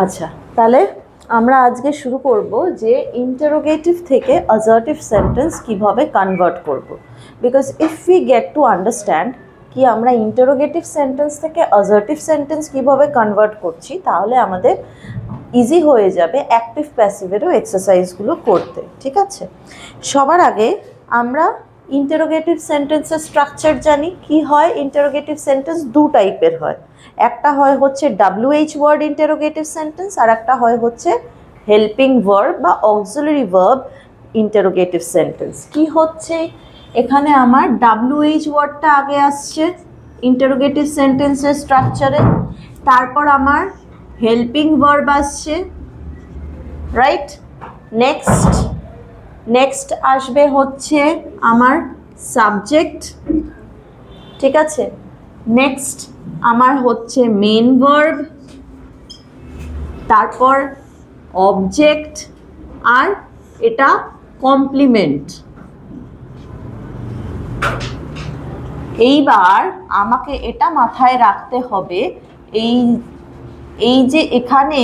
আচ্ছা, তাহলে আমরা আজকে শুরু করব যে ইন্টারোগেটিভ থেকে অ্যাসার্টিভ সেন্টেন্স কিভাবে কনভার্ট করব। Because if we get to understand কি আমরা ইন্টারোগেটিভ সেন্টেন্স থেকে অ্যাসার্টিভ সেন্টেন্স কিভাবে কনভার্ট করছি, তাহলে আমাদের ইজি হয়ে যাবে অ্যাক্টিভ প্যাসিভেরও এক্সারসাইজগুলো করতে। ঠিক আছে, সবার আগে আমরা ইন্টারোগেটিভ সেন্টেন্সের স্ট্রাকচার জানি। কি হয়, ইন্টারোগেটিভ সেন্টেন্স দু টাইপের হয়। একটা হয় হচ্ছে WH ওয়ার্ড ইন্টারোগেটিভ সেন্টেন্স, আর একটা হয় হচ্ছে হেল্পিং ভার্ব বা অক্সিলারি ভার্ব ইন্টারোগেটিভ সেন্টেন্স। কি হচ্ছে, এখানে আমার WH ওয়ার্ডটা আগে আসছে ইন্টারোগেটিভ সেন্টেন্সের স্ট্রাকচারে, তারপর আমার হেল্পিং ভার্ব আসছে, রাইট। নেক্সট আসবে হচ্ছে আমার সাবজেক্ট, ঠিক আছে। নেক্সট আমার হচ্ছে মেন ভার্ব, তারপর অবজেক্ট, আর এটা কমপ্লিমেন্ট। এইবার আমাকে এটা মাথায় রাখতে হবে, এই যে এখানে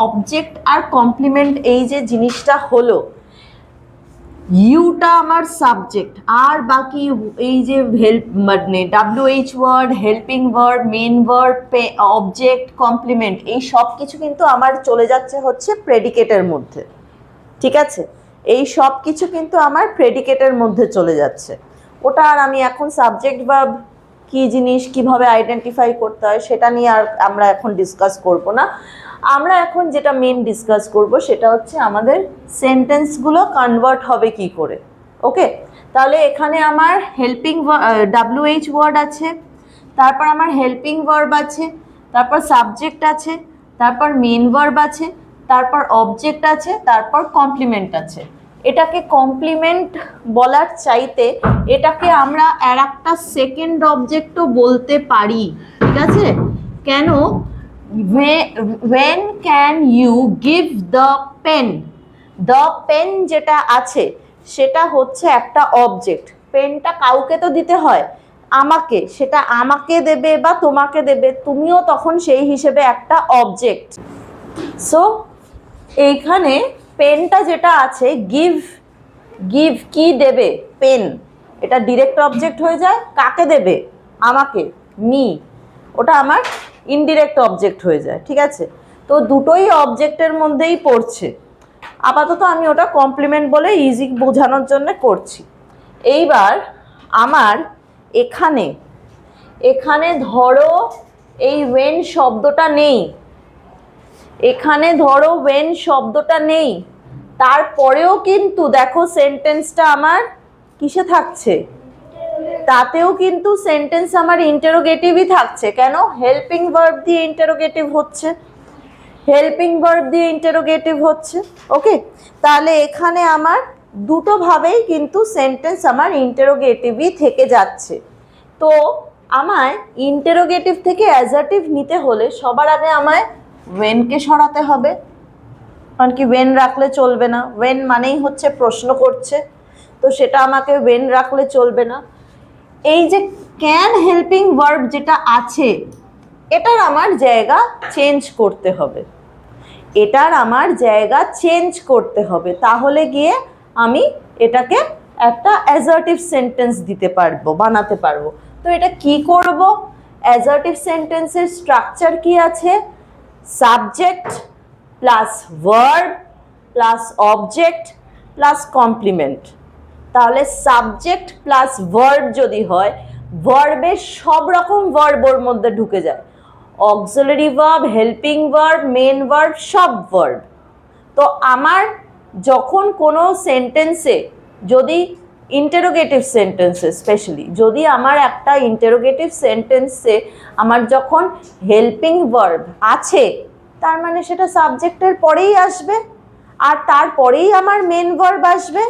অবজেক্ট আর কমপ্লিমেন্ট এই যে জিনিসটা হলো, ইউটা আমার সাবজেক্ট, আর বাকি এই যে মানে WH word, helping verb, main verb, object, complement, এই সব কিছু কিন্তু আমার চলে যাচ্ছে হচ্ছে প্রেডিকেটের মধ্যে। ঠিক আছে, এই সব কিছু কিন্তু আমার প্রেডিকেটের মধ্যে চলে যাচ্ছে। ওটা আর আমি এখন সাবজেক্ট ভার্ব কি জিনিস, কিভাবে আইডেন্টিফাই করতে হয়, সেটা নিয়ে আর আমরা এখন ডিসকাস করব না। আমরা এখন যেটা মেন ডিসকাস করব সেটা হচ্ছে আমাদের সেন্টেন্সগুলো কনভার্ট হবে কি করে। ওকে, তাহলে এখানে আমার হেল্পিং WH ওয়ার্ড আছে, তারপর আমার হেল্পিং ভার্ব আছে, তারপর সাবজেক্ট আছে, তারপর মেন ভার্ব আছে, তারপর অবজেক্ট আছে, তারপর কমপ্লিমেন্ট আছে। এটাকে কমপ্লিমেন্ট বলার চাইতে এটাকে আমরা আর একটা সেকেন্ড অবজেক্টও বলতে পারি। ঠিক আছে, কেন, when can you give the pen, the pen যেটা আছে সেটা হচ্ছে একটা অবজেক্ট। পেনটা কাউকে তো দিতে হয়, আমাকে, সেটা আমাকে দেবে বা তোমাকে দেবে, তুমিও তখন সেই হিসেবে একটা অবজেক্ট। সো এইখানে পেনটা যেটা আছে, গিভ কি দেবে, পেন, এটা ডিরেক্ট অবজেক্ট হয়ে যায়। কাকে দেবে, আমাকে, মি, ওটা আমার ইনডিরেক্ট অবজেক্ট হয়ে যায়। ঠিক আছে, তো দুটোই অবজেক্টের মধ্যেই পড়ছে। আপাতত আমি ওটা কমপ্লিমেন্ট বলে ইজি বোঝানোর জন্য করছি। এইবার আমার এখানে ধরো এই ওয়েন শব্দটা নেই, এখানে ধরো ওয়েন শব্দটা নেই, তারপরেও কিন্তু দেখো সেন্টেন্সটা আমার কিসে থাকছে, তাতেও কিন্তু সেন্টেন্স আমার ইন্টারোগেটিভই থাকছে। কেন, হেল্পিং ভার্ব দিয়ে ইন্টারোগেটিভ হচ্ছে, হেল্পিং ভার্ব দিয়ে ইন্টারোগেটিভ হচ্ছে। ওকে, তাহলে এখানে আমার দুটো ভাবেই কিন্তু সেন্টেন্স আমার ইন্টারোগেটিভই থেকে যাচ্ছে। তো আমায় ইন্টারোগেটিভ থেকে অ্যাসার্টিভ নিতে হলে সবার আগে আমায় ওয়েনকে সরাতে হবে, কারণ কি ওয়েন রাখলে চলবে না, ওয়েন মানেই হচ্ছে প্রশ্ন করছে, তো সেটা আমাকে ওয়েন রাখলে চলবে না। এই যে ক্যান হেল্পিং ভার্ব যেটা আছে, এটার আমার জায়গা চেঞ্জ করতে হবে, তাহলে গিয়ে আমি এটাকে একটা অ্যাসার্টিভ সেন্টেন্স দিতে পারবো, বানাতে পারবো। তো এটা কি করব, অ্যাসার্টিভ সেন্টেন্সের স্ট্রাকচার কি আছে, subject plus verb plus object plus complement. তাহলে সাবজেক্ট প্লাস ভার্ব যদি হয়, ভার্বের সব রকম ভার্ব ওর মধ্যে ঢুকে যায়, auxiliary verb, helping verb, main verb, সব ভার্ব। তো আমার যখন কোনো সেন্টেন্সে, যদি ইন্টারোগেটিভ সেন্টেন্সে স্পেশালি, যদি আমার একটা ইন্টারোগেটিভ সেন্টেন্সে আমার যখন হেল্পিং ভার্ব আছে, তার মানে সেটা সাবজেক্টের পরেই আসবে, আর তারপরেই আমার মেন ভার্ব আসবে।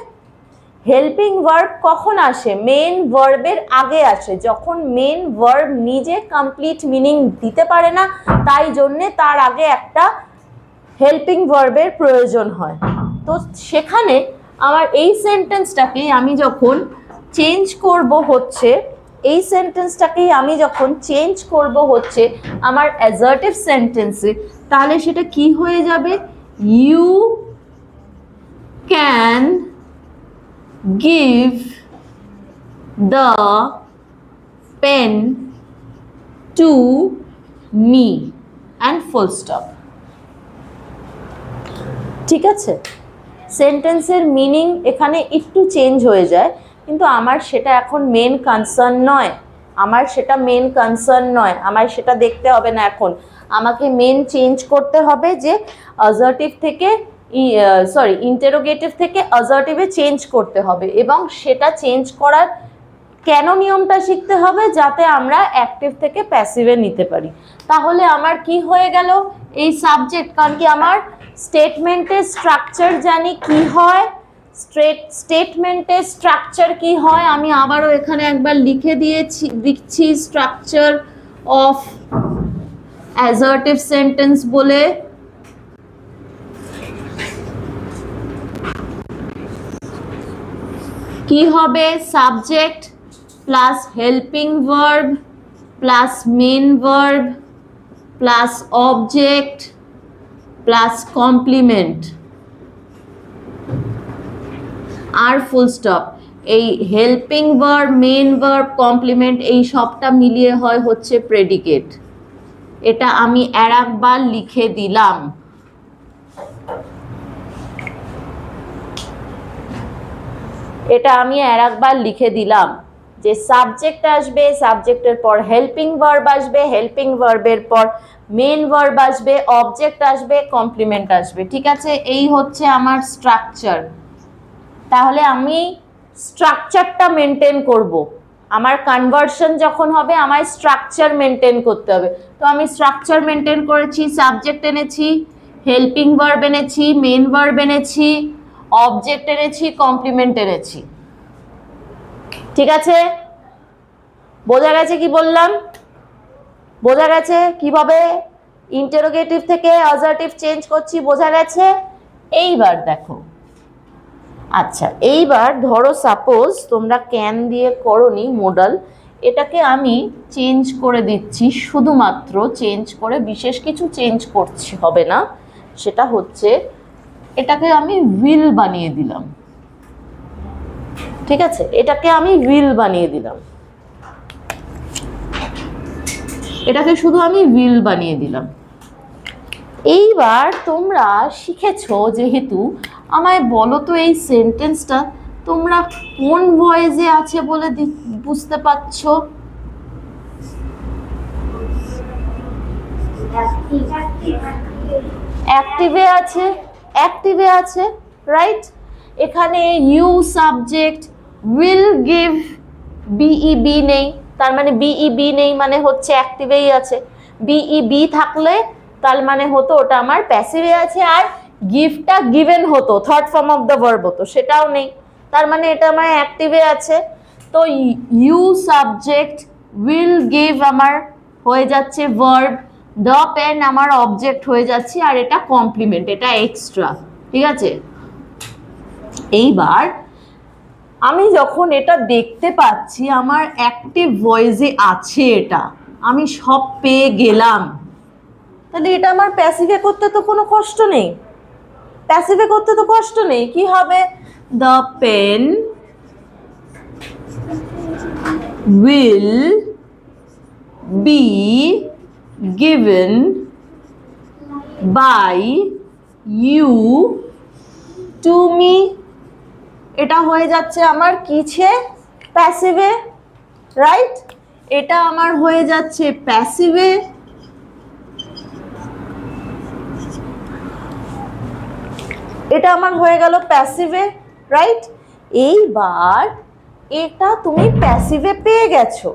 হেল্পিং ভার্ব কখন আসে, মেন ভার্বের আগে আসে, যখন মেন ভার্ব নিজে কমপ্লিট মিনিং দিতে পারে না, তাই জন্যে তার আগে একটা হেল্পিং ভার্বের প্রয়োজন হয়। তো সেখানে আমার এই সেন্টেন্সটাকে আমি যখন চেঞ্জ করব হচ্ছে এই সেন্টেন্সটাকেই আমি যখন চেঞ্জ করব হচ্ছে আমার অ্যাসার্টিভ সেন্টেন্সে, তাহলে সেটা কি হয়ে যাবে? You can give the pen to me and full stop. ঠিক আছে, সেন্টেন্সের মিনিং এখানে একটু চেঞ্জ হয়ে যায়, কিন্তু আমার সেটা এখন মেন কনসার্ন নয়। আমার সেটা দেখতে হবে না এখন। আমাকে মেন চেঞ্জ করতে হবে যে অ্যাসার্টিভ থেকে ইন্টারোগেটিভ থেকে অ্যাসার্টিভে চেঞ্জ করতে হবে, এবং সেটা চেঞ্জ করার কেন নিয়মটা শিখতে হবে, যাতে আমরা অ্যাক্টিভ থেকে প্যাসিভে নিতে পারি। তাহলে আমার কি হয়ে গেল? এই সাবজেক্ট, কারণ কি আমার স্টেটমেন্টের স্ট্রাকচার জানি কি হয়। স্টেটমেন্টের স্ট্রাকচার কি হয় আমি আবারও এখানে একবার লিখছি স্ট্রাকচার অফ অ্যাসার্টিভ সেন্টেন্স বলে। কি হবে? Subject plus helping verb plus main verb plus object plus complement আর ফুল স্টপ। এই helping verb, main verb, complement এই সবটা মিলিয়ে হচ্ছে প্রেডিকেট। এটা আমি আরেকবার লিখে দিলাম। যে সাবজেক্ট আসবে, সাবজেক্টের পর হেল্পিং ভার্ব আসবে, হেল্পিং ভার্বের পর মেন ভার্ব আসবে, অবজেক্ট আসবে, কমপ্লিমেন্ট আসবে। ঠিক আছে, এই হচ্ছে আমার স্ট্রাকচার। তাহলে আমি স্ট্রাকচারটা মেনটেন করব। আমার কনভার্সন যখন হবে আমায় স্ট্রাকচার মেনটেন করতে হবে। তো আমি স্ট্রাকচার মেনটেন করেছি, সাবজেক্ট এনেছি, হেল্পিং ভার্ব এনেছি, মেন ভার্ব এনেছি, অবজেক্ট এনেছি, কমপ্লিমেন্ট এনেছি। ঠিক আছে, বোঝা গেছে কি বললাম? বোঝা গেছে কিভাবে ইন্টারোগেটিভ থেকে অ্যাসার্টিভ চেঞ্জ করছি? বোঝা গেছে? এইবার দেখো, আচ্ছা এইবার ধরো সাপোজ তোমরা ক্যান দিয়ে করনি মোডাল, এটাকে আমি চেঞ্জ করে দিচ্ছি, শুধুমাত্র চেঞ্জ করে, বিশেষ কিছু চেঞ্জ করছি হবে না। সেটা হচ্ছে এটাকে আমি উইল বানিয়ে দিলাম। ঠিক আছে, এটাকে আমি উইল বানিয়ে দিলাম, এটাকে শুধু আমি উইল বানিয়ে দিলাম। এইবার তোমরা শিখেছো যেহেতু, আমায় বলো তো এই সেন্টেন্সটা তোমরা কোন ভয়েসে আছে বলে বুঝতে পারছো? অ্যাক্টিভে আছে, অ্যাক্টিভে আছে, রাইট? এখানে ইউ সাবজেক্ট, উইল গিভ, বিইবি নেই, তার মানে বিইবি নেই মানে হচ্ছে অ্যাক্টিভেই আছে। বিইবি থাকলে তার মানে হতো ওটা আমার প্যাসিভে আছে, আর গিভটা গিভেন হতো, third form of the verb হতো, সেটাও নেই, তার মানে এটা আমার অ্যাক্টিভে আছে। তো ইউ সাবজেক্ট, উইল গিভ আমার হয়ে যাচ্ছে ভার্ব, দ্য পেন আমার অবজেক্ট হয়ে যাচ্ছে, আর এটা কমপ্লিমেন্ট, এটা এক্সট্রা। ঠিক আছে, এইবার আমি যখন এটা দেখতে পাচ্ছি আমার অ্যাক্টিভ ভয়েসে আছে, এটা আমি সব পেয়ে গেলাম, তাহলে এটা আমার প্যাসিভে করতে তো কোনো কষ্ট নেই। প্যাসিভে করতে তো কষ্ট নেই। কি হবে? The pen will be given by you to me. এটা হয়ে যাচ্ছে আমার কিছে? প্যাসিভে, রাইট? এটা আমার হয়ে যাচ্ছে প্যাসিভে। এটা আমার হয়ে গেল প্যাসিভে, রাইট? এইবার এটা তুমি প্যাসিভে পেয়ে গেছো,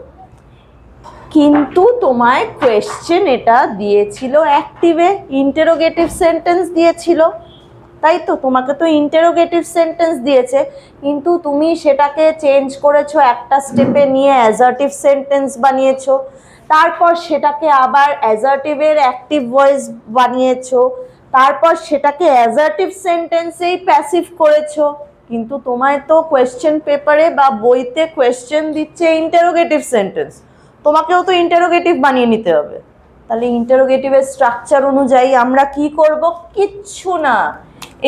কিন্তু তোমায় কোয়েশ্চেন এটা দিয়েছিল অ্যাক্টিভে, ইন্টারোগেটিভ সেন্টেন্স দিয়েছিল, তাই তো? তোমাকে তো ইন্টারোগেটিভ সেন্টেন্স দিয়েছে, কিন্তু তুমি সেটাকে চেঞ্জ করেছো, একটা স্টেপে নিয়ে অ্যাসার্টিভ সেন্টেন্স বানিয়েছো, তারপর সেটাকে আবার অ্যাসার্টিভের অ্যাক্টিভ ভয়েস বানিয়েছো, তারপর সেটাকে অ্যাসার্টিভ সেন্টেন্সেই প্যাসিভ করেছো। কিন্তু তোমায় তো কোয়েশ্চেন পেপারে বা বইতে কোয়েশ্চেন দিচ্ছে ইন্টারোগেটিভ সেন্টেন্স, তোমাকেও তো ইন্টারোগেটিভ বানিয়ে নিতে হবে। তাহলে ইন্টারোগেটিভের স্ট্রাকচার অনুযায়ী আমরা কি করব? কিচ্ছু না,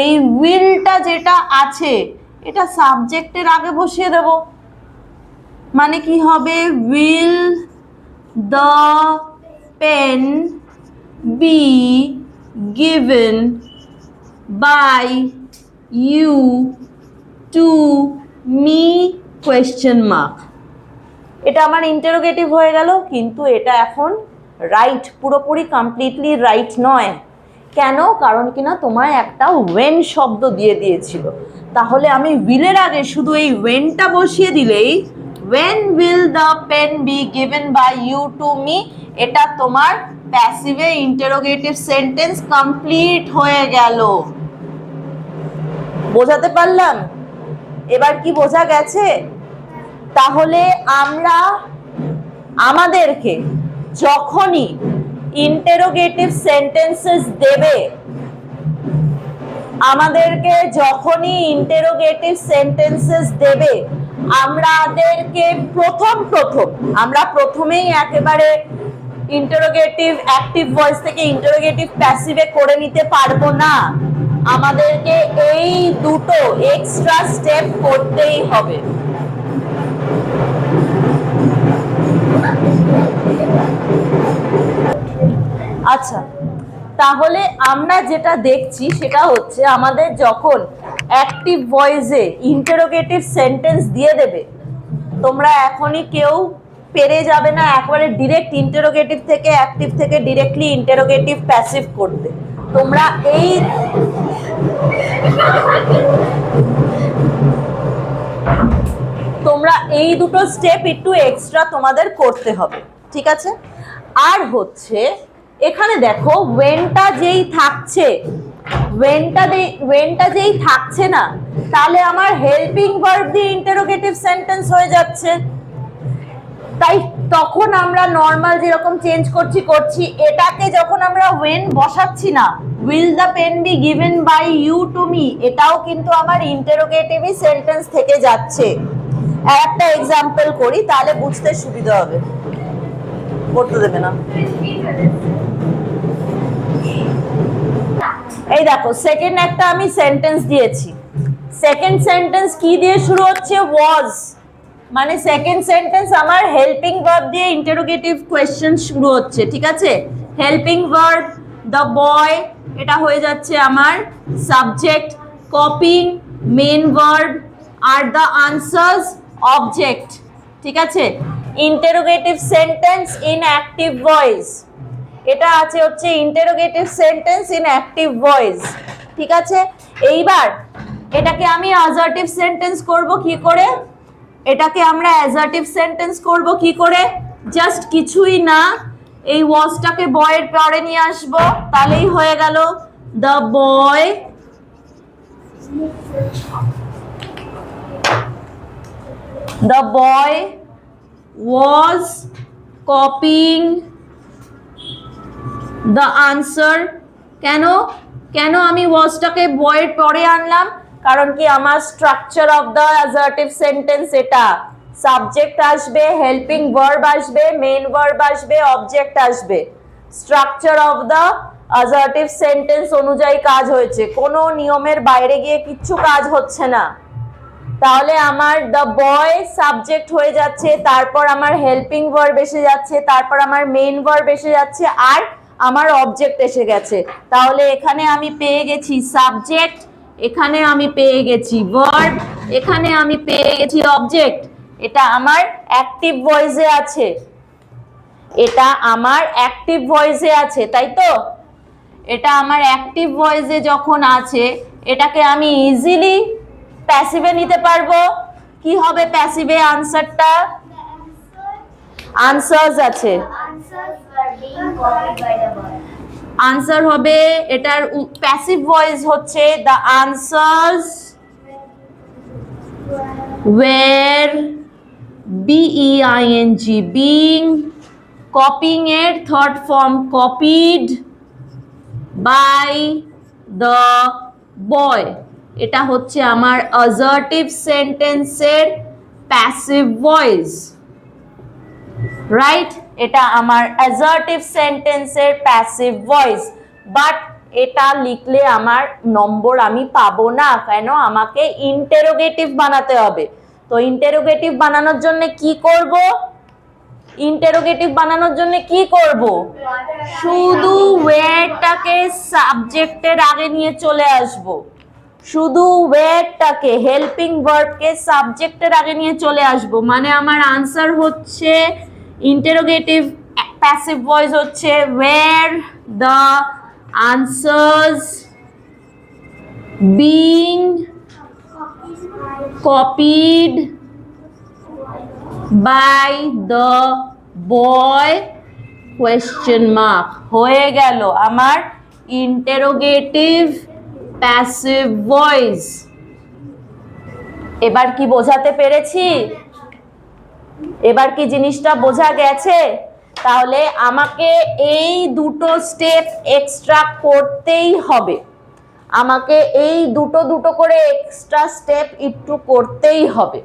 এই উইলটা যেটা আছে এটা সাবজেক্টের আগে বসিয়ে দেব। মানে কি হবে? Will the pen be given by you to me question mark. এটা আমার ইন্টারোগেটিভ হয়ে গেল, কিন্তু এটা এখন রাইট, পুরোপুরি কমপ্লিটলি রাইট নয়। কেন? কারণ কিনা তোমায় একটা ওয়েন শব্দ দিয়ে দিয়েছিল। তাহলে আমি উইলের আগে শুধু এই ওয়েনটা বসিয়ে দিলেই, when will the pen be given by you to me, এটা তোমার প্যাসিভে ইন্টারোগেটিভ সেন্টেন্স কমপ্লিট হয়ে গেল। বোঝাতে পারলাম? এবার কি বোঝা গেছে? তাহলে আমরা আমাদেরকে যখনই ইন্টারোগেটিভ সেন্টেন্সেস দেবে, আমাদেরকে প্রথমেই একেবারে ইন্টারোগেটিভ অ্যাক্টিভ ভয়েস থেকে ইন্টারোগেটিভ প্যাসিভে করে নিতে পারবো না। আমাদেরকে এই দুটো এক্সট্রা স্টেপ করতেই হবে। আচ্ছা, তাহলে আমরা যেটা দেখছি সেটা হচ্ছে, আমাদের যখন অ্যাক্টিভ ভয়েসে ইন্টারোগেটিভ সেন্টেন্স দিয়ে দেবে, তোমরা এখনই কেউ পেরে যাবে না একবারে ডিরেক্ট ইন্টারোগেটিভ থেকে, অ্যাক্টিভ থেকে ডিরেক্টলি ইন্টারোগেটিভ প্যাসিভ করতে। তোমরা এই দুটো স্টেপ একটু এক্সট্রা তোমাদের করতে হবে, ঠিক আছে? আর হচ্ছে এখানে দেখো, ওয়েনটা যেই থাকছে না, তাহলে আমার হেল্পিং ভার্ব দিয়ে ইন্টারোগেটিভ সেন্টেন্স হয়ে যাচ্ছে। তাই তখন আমরা নর্মাল যেরকম চেঞ্জ করছি, এটাকে যখন আমরা ওয়েন বসাচ্ছি না, will the pen be given by you to me, এটাও কিন্তু আমার ইন্টারোগেটিভই সেন্টেন্স থেকে যাচ্ছে। একটা এক্সাম্পল করি, তাহলে বুঝতে সুবিধা হবে। করতে দেবে না। এই দেখো, সেকেন্ড একটা আমি সেন্টেন্স দিয়েছি। সেকেন্ড সেন্টেন্স কি দিয়ে শুরু হচ্ছে? ওয়াজ। মানে সেকেন্ড সেন্টেন্স আমার হেল্পিং ভার্ব দিয়ে ইন্টারোগেটিভ কোয়েশ্চেন শুরু হচ্ছে, ঠিক আছে? হেল্পিং ভার্ব দ্য বয়, এটা হয়ে যাচ্ছে আমার সাবজেক্ট। কপিং মেন ভার্ব, আর দ্য আনসার্স অবজেক্ট, ঠিক আছে? Interrogative sentence in active voice, এটা আছে হচ্ছে interrogative sentence in active voice, ঠিক আছে? এইবার এটাকে আমি অ্যাসার্টিভ সেন্টেন্স করব কি করে? জাস্ট কিছুই না, এই ওয়াজটাকে বয়ের পরে নিয়ে আসবো, তাহলেই হয়ে গেল the boy was copying the answer। কেন আমি ওয়াজটাকে বয়ের পরে আনলাম? কারণ কি আমার structure of the assertive sentence এটা, সাবজেক্ট আসবে, হেল্পিং ভার্ব আসবে, মেইন ভার্ব আসবে, অবজেক্ট আসবে। Structure of the assertive sentence অনুযায়ী কাজ হয়েছে, কোনো নিয়মের বাইরে গিয়ে কিচ্ছু কাজ হচ্ছে না। তাহলে আমার দ্য বয় সাবজেক্ট হয়ে যাচ্ছে, তারপর আমার হেল্পিং ভার্ব এসে যাচ্ছে, তারপর আমার মেইন ভার্ব এসে যাচ্ছে, আর আমার অবজেক্ট এসে গেছে। তাহলে এখানে আমি পেয়ে গেছি সাবজেক্ট, এখানে আমি পেয়ে গেছি ভার্ব, এখানে আমি পেয়ে গেছি অবজেক্ট। এটা আমার অ্যাক্টিভ ভয়েসে আছে, তাই তো? এটা আমার অ্যাক্টিভ ভয়েসে যখন আছে, এটাকে আমি ইজিলি প্যাসিভে নিতে পারবো। কি হবে প্যাসিভে আনসারটা? আনসার্স আছে, আনসার হবে, এটার প্যাসিভ ভয়েস হচ্ছে the answers were B E I N G being, copying এর third form copied by the boy. এটা হচ্ছে আমার অ্যাসার্টিভ সেন্টেন্সের প্যাসিভ ভয়েস, রাইট? এটা আমার অ্যাসার্টিভ সেন্টেন্সের প্যাসিভ ভয়েস, বাট এটা লিখলে আমার নম্বর আমি পাবো না। কেন? আমাকে ইন্টারোগেটিভ বানাতে হবে। তো ইন্টারোগেটিভ বানানোর জন্য কি করব? ইন্টারোগেটিভ বানানোর জন্য কি করব? শুধু ওয়েরটাকে সাবজেক্টের আগে নিয়ে চলে আসব, শুধু ওয়েরটাকে, হেল্পিং ভার্বকে সাবজেক্টের আগে নিয়ে চলে আসব। মানে আমার আনসার হচ্ছে ইন্টারোগেটিভ প্যাসিভ ভয়েস হচ্ছে were the answers being copied by the boy question mark। হয়ে গেল আমার ইন্টারোগেটিভ প্যাসিভ ভয়েস। এবার কি বোঝাতে পেরেছি? এবার কি জিনিসটা বোঝা গেছে? তাহলে আমাকে এই দুটো স্টেপ এক্সট্রা করতেই হবে, আমাকে এই দুটো দুটো করে এক্সট্রা স্টেপ একটু করতেই হবে।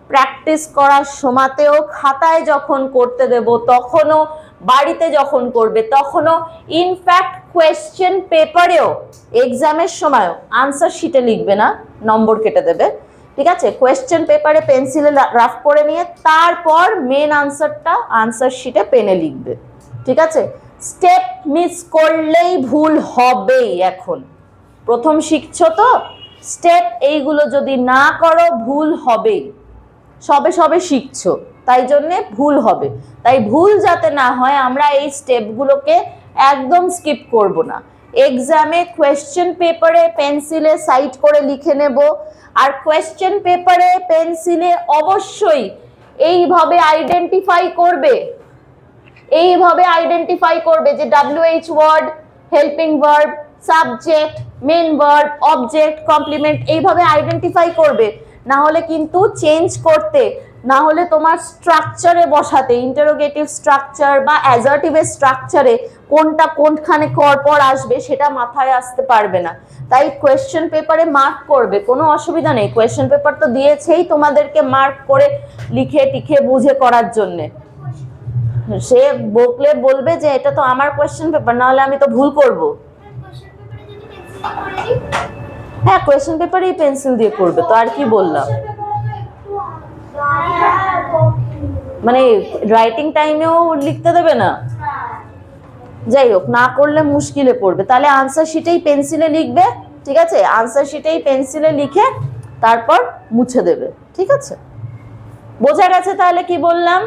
প্র্যাকটিস করার সময়তেও, খাতায় যখন করতে দেব তখনও, বাড়িতে যখন করবে তখনও, ইনফ্যাক্ট কোয়েশ্চেন পেপারেও, এক্সামের সময়ও আনসার শিটে লিখবে না, নম্বর কেটে দেবে, ঠিক আছে? কোয়েশ্চেন পেপারে পেন্সিলে রাফ করে নিয়ে তারপর মেন আনসারটা আনসার শিটে পেনে লিখবে, ঠিক আছে? স্টেপ মিস করলেই ভুল হবেই। এখন প্রথম শিখছো তো, স্টেপ এইগুলো যদি না করো ভুল হবেই। সবে সবে শিখছো, তাই জন্যে ভুল হবে। তাই ভুল যাতে না হয় আমরা এই স্টেপগুলোকে একদম স্কিপ করব না। এক্সামে কোয়েশ্চেন পেপারে পেন্সিলে সাইড করে লিখে নেব, আর কোয়েশ্চেন পেপারে পেন্সিলে অবশ্যই এইভাবে আইডেন্টিফাই করবে, এইভাবে আইডেন্টিফাই করবে যে WH word, helping verb, subject, main verb, object, complement, এইভাবে আইডেন্টিফাই করবে। না হলে কিন্তু চেঞ্জ করতে, না হলে তোমার স্ট্রাকচারে বসাতে, ইন্টারোগেটিভ স্ট্রাকচার বা অ্যাসার্টিভের স্ট্রাকচারে কোনটা কোনখানে পর আসবে সেটা মাথায় আসতে পারবে না। তাই কোয়েশ্চেন পেপারে মার্ক করবে, কোনো অসুবিধা নেই। কোয়েশ্চেন পেপার তো দিয়েছেই তোমাদেরকে মার্ক করে লিখে টিখে বুঝে করার জন্যে। সে বকলে বলবে যে এটা তো আমার কোয়েশ্চেন পেপার, না হলে আমি তো ভুল করব। হ্যাঁ, কোয়েশ্চেন পেপারেই পেন্সিল দিয়ে করবে, তো আর কি বললাম? মানে রাইটিং টাইমেও লিখতে দেবে না? যাই হোক, না করলে মুশকিলে পড়বে। তাহলে আনসার শিটেই পেন্সিলে লিখবে, ঠিক আছে? আনসার শিটেই পেন্সিলে লিখে তারপর মুছে দেবে, ঠিক আছে? বোঝা গেছে তাহলে কি বললাম?